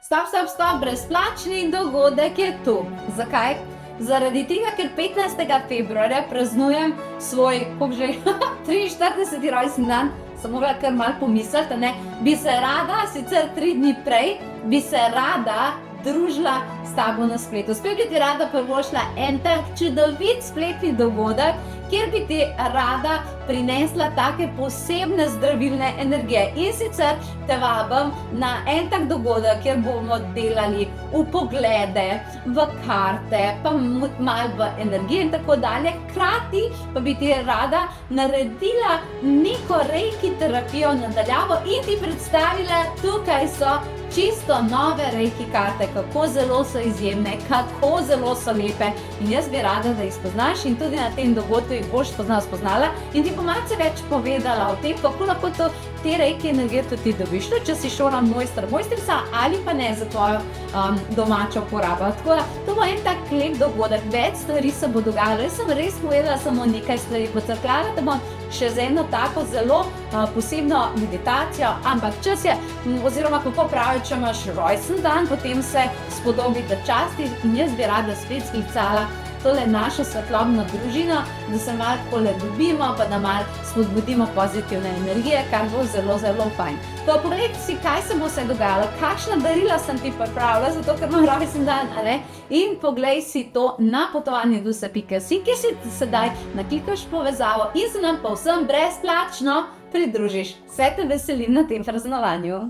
Stop, brezplačni dogodek je tu. Zakaj? Zaradi tega, ker 15. februarja praznujem svoj, 43. rojstni dan, sem mogla kar malo pomisliti, ne? Bi se rada, sicer 3 dni prej, bi se rada družila s tabo na spletu. Spet bi ti rada privoščila en tak čudovit spletni dogodek, kjer bi ti rada prinesla take posebne zdravilne energije. In sicer te vabim na en tak dogodek, kjer bomo delali v poglede, v karte, pa malo v energije in tako dalje. Hkrati pa bi ti rada naredila neko reiki terapijo nadaljavo in ti predstavila, tukaj so čisto nove reiki karte, kako zelo so izjemne, kako zelo so lepe. In jaz bi rada, da jih spoznaš in tudi na tem dogodku jih boš spoznala in ti bo malce več povedala o tem, kako lahko te reiki energije tudi ti dobiš, če si šola mojstrica ali pa ne za tvojo domačo porabo. Tako da, to bo en tak lep dogodek, več stvari se bo dogajalo. Jaz sem res povedala samo nekaj stvari, pocrkljala te bom še z eno tako zelo posebno meditacijo, ampak čas je, oziroma kako pravijo, če imaš rojstni dan, potem se spodobi, da častiš in jaz bi rada spet sklicala tole našo svetlobno družino, da se malo takole dobimo, pa da malo spodbudimo pozitivne energije, kar bo zelo, zelo fajn. To pogled si, kaj se bo vse dogajalo, kakšna darila sem ti pripravila, zato ker imam rojstni dan, ne? In poglej si to na potovanjedusa.si, kjer si sedaj naklikaš povezavo in se nam povsem brezplačno pridružiš. Vse te veselim na tem praznovanju.